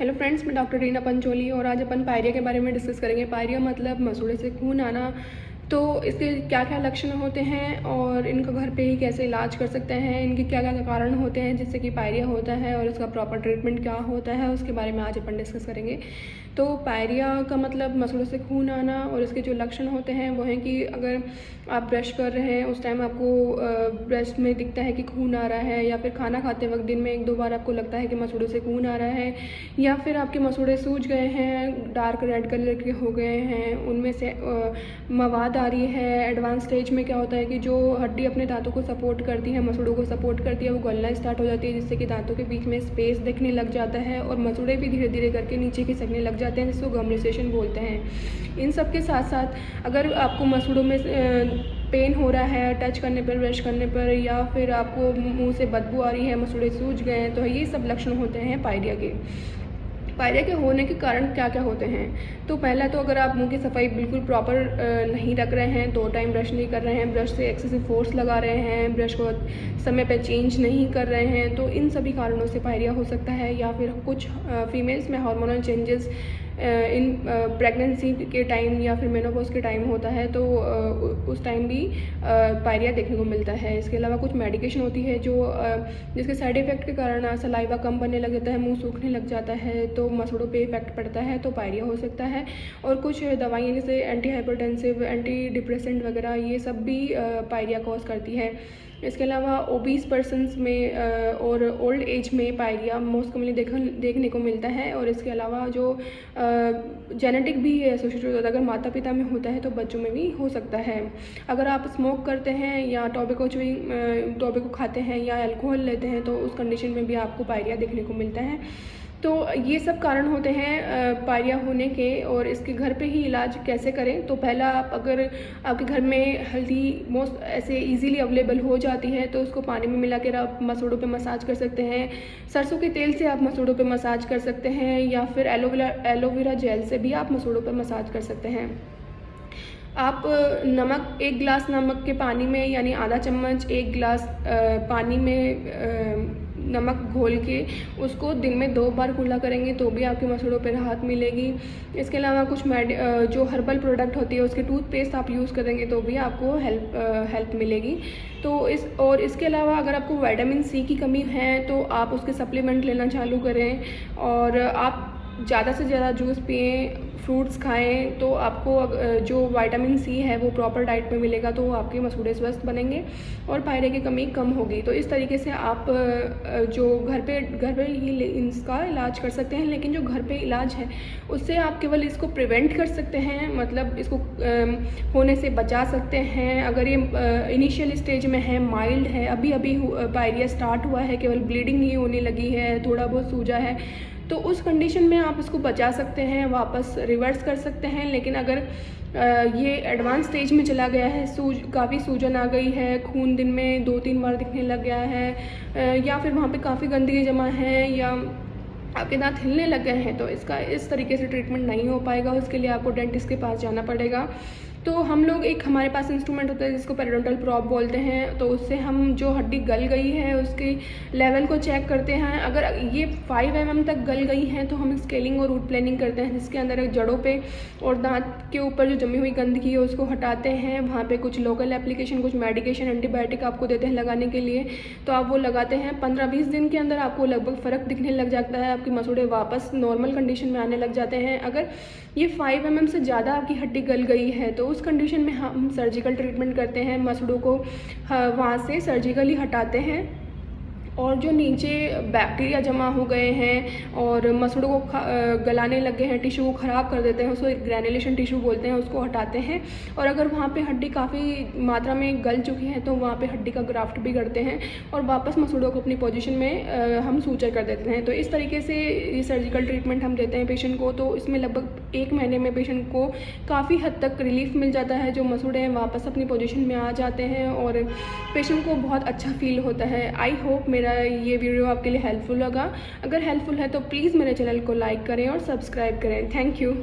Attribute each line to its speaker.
Speaker 1: Hello friends, मैं doctor Reena Pancholi और आज अपन पायरिया के बारे में डिस्कस करेंगे। पायरिया मतलब मसूड़े से खून आना। तो इसके क्या क्या लक्षण होते हैं और इनका घर पे ही कैसे इलाज कर सकते हैं, इनके क्या क्या कारण होते हैं जिससे कि पायरिया होता है और इसका प्रॉपर ट्रीटमेंट क्या होता है, उसके बारे में आज अपन डिस्कस करेंगे। तो पायरिया का मतलब मसूड़ों से खून आना और इसके जो लक्षण होते हैं वो हैं कि अगर आप ब्रश कर रहे हैं उस टाइम आपको ब्रश में दिखता है कि खून आ रहा है, या फिर खाना खाते वक्त दिन में 1-2 बार आपको लगता है कि मसूड़ों से खून आ रहा है, या फिर आपके मसूड़े सूज गए हैं, डार्क रेड कलर के हो गए हैं, उनमें से मवाद आ रही है। एडवांस स्टेज में क्या होता है कि जो हड्डी अपने दांतों को सपोर्ट करती है, मसूड़ों को सपोर्ट करती है, वो गलना स्टार्ट हो जाती है, जिससे कि दांतों के बीच में स्पेस दिखने लग जाता है और मसूड़े भी धीरे धीरे करके नीचे खिसकने लग जाते हैं, जिसको गम रिसेशन बोलते हैं। इन सब के साथ साथ अगर आपको मसूड़ों में पेन हो रहा है टच करने पर, ब्रश करने पर, या फिर आपको मुंह से बदबू आ रही है, मसूड़े सूज गए हैं, तो ये सब लक्षण होते हैं पायरिया के। पायरिया के होने के कारण क्या क्या होते हैं? तो पहला तो अगर आप मुंह की सफाई बिल्कुल प्रॉपर नहीं रख रहे हैं, 2 टाइम ब्रश नहीं कर रहे हैं, ब्रश से एक्सेसिव फोर्स लगा रहे हैं, ब्रश को समय पे चेंज नहीं कर रहे हैं, तो इन सभी कारणों से पायरिया हो सकता है। या फिर कुछ फीमेल्स में हार्मोनल चेंजेस इन प्रेगनेंसी के टाइम या फिर मेनोपॉज के टाइम होता है, तो उस टाइम भी पायरिया देखने को मिलता है। इसके अलावा कुछ मेडिकेशन होती है जो जिसके साइड इफ़ेक्ट के कारण सलाइवा कम बनने लग जाता है, मुंह सूखने लग जाता है, तो मसूड़ों पे इफेक्ट पड़ता है, तो पायरिया हो सकता है। और कुछ दवाइयाँ जैसे एंटी हाइपरटेंसिव, एंटी डिप्रेसेंट वगैरह, ये सब भी पायरिया कॉज करती है। इसके अलावा ओबीस पर्सनस में और ओल्ड एज में पायरिया मोस्ट कॉमनली देखने को मिलता है। और इसके अलावा जो जेनेटिक भी एसोसिएटेड होता है, अगर माता पिता में होता है तो बच्चों में भी हो सकता है। अगर आप स्मोक करते हैं या टोबैको खाते हैं या अल्कोहल लेते हैं, तो उस कंडीशन में भी आपको पायरिया देखने को मिलता है। तो ये सब कारण होते हैं पायरिया होने के। और इसके घर पे ही इलाज कैसे करें? तो पहला, आप अगर आपके घर में हल्दी मोस्ट ऐसे इजीली अवेलेबल हो जाती है तो उसको पानी में मिला कर आप मसूड़ों पे मसाज कर सकते हैं। सरसों के तेल से आप मसूड़ों पे मसाज कर सकते हैं, या फिर एलोवेरा जेल से भी आप मसूड़ों पे मसाज कर सकते हैं। आप नमक 1 गिलास नमक के पानी में, यानी आधा चम्मच 1 गिलास पानी में नमक घोल के उसको दिन में 2 बार कुल्ला करेंगे तो भी आपके मसूड़ों पे राहत मिलेगी। इसके अलावा कुछ जो हर्बल प्रोडक्ट होती है उसके टूथपेस्ट आप यूज़ करेंगे तो भी आपको हेल्प मिलेगी। तो इसके अलावा अगर आपको विटामिन सी की कमी है तो आप उसके सप्लीमेंट लेना चालू करें, और आप ज़्यादा से ज़्यादा जूस पिएं, फ्रूट्स खाएं, तो आपको जो विटामिन सी है वो प्रॉपर डाइट में मिलेगा, तो आपके मसूड़े स्वस्थ बनेंगे और पायरिया की कमी कम होगी। तो इस तरीके से आप जो घर पे ही इसका इलाज कर सकते हैं। लेकिन जो घर पे इलाज है उससे आप केवल इसको प्रिवेंट कर सकते हैं, मतलब इसको होने से बचा सकते हैं। अगर ये इनिशियल स्टेज में है, माइल्ड है, अभी अभी पायरिया स्टार्ट हुआ है, केवल ब्लीडिंग ही होने लगी है, थोड़ा बहुत सूजा है, तो उस कंडीशन में आप इसको बचा सकते हैं, वापस रिवर्स कर सकते हैं। लेकिन अगर ये एडवांस स्टेज में चला गया है, काफ़ी सूजन आ गई है, खून दिन में 2-3 बार दिखने लग गया है, या फिर वहाँ पे काफ़ी गंदगी जमा है, या आपके दांत हिलने लग गए हैं, तो इसका इस तरीके से ट्रीटमेंट नहीं हो पाएगा। उसके लिए आपको डेंटिस्ट के पास जाना पड़ेगा। तो हम लोग हमारे पास इंस्ट्रूमेंट होता है जिसको पेरिडोंटल प्रॉब बोलते हैं, तो उससे हम जो हड्डी गल गई है उसके लेवल को चेक करते हैं। अगर ये 5 mm तक गल गई हैं तो हम स्केलिंग और रूट प्लानिंग करते हैं, जिसके अंदर जड़ों पे और दांत के ऊपर जो जमी हुई गंदगी है उसको हटाते हैं। वहाँ पे कुछ लोकल एप्लीकेशन, कुछ मेडिकेशन, एंटीबायोटिक आपको देते हैं लगाने के लिए, तो आप वो लगाते हैं। 15-20 दिन के अंदर आपको लगभग फ़र्क दिखने लग जाता है, आपके मसूड़े वापस नॉर्मल कंडीशन में आने लग जाते हैं। अगर ये 5 mm से ज़्यादा आपकी हड्डी गल गई है तो उस कंडीशन में हम सर्जिकल ट्रीटमेंट करते हैं, मसूड़ों को वहाँ से सर्जिकली हटाते हैं, और जो नीचे बैक्टीरिया जमा हो गए हैं और मसूड़ों को गलाने लग गए हैं, टिश्यू को ख़राब कर देते हैं, उसको एक ग्रैनुलेशन टिश्यू बोलते हैं, उसको हटाते हैं। और अगर वहाँ पे हड्डी काफ़ी मात्रा में गल चुकी है तो वहाँ पे हड्डी का ग्राफ्ट भी करते हैं और वापस मसूड़ों को अपनी पोजीशन में हम सूचर कर देते हैं। तो इस तरीके से ये सर्जिकल ट्रीटमेंट हम देते हैं पेशेंट को। तो इसमें लगभग 1 महीने में पेशेंट को काफ़ी हद तक रिलीफ मिल जाता है, जो मसूड़े हैं वापस अपनी पोजीशन में आ जाते हैं और पेशेंट को बहुत अच्छा फील होता है। आई होप मेरा ये वीडियो आपके लिए हेल्पफुल लगा। अगर हेल्पफुल है तो प्लीज़ मेरे चैनल को लाइक करें और सब्सक्राइब करें। Thank you.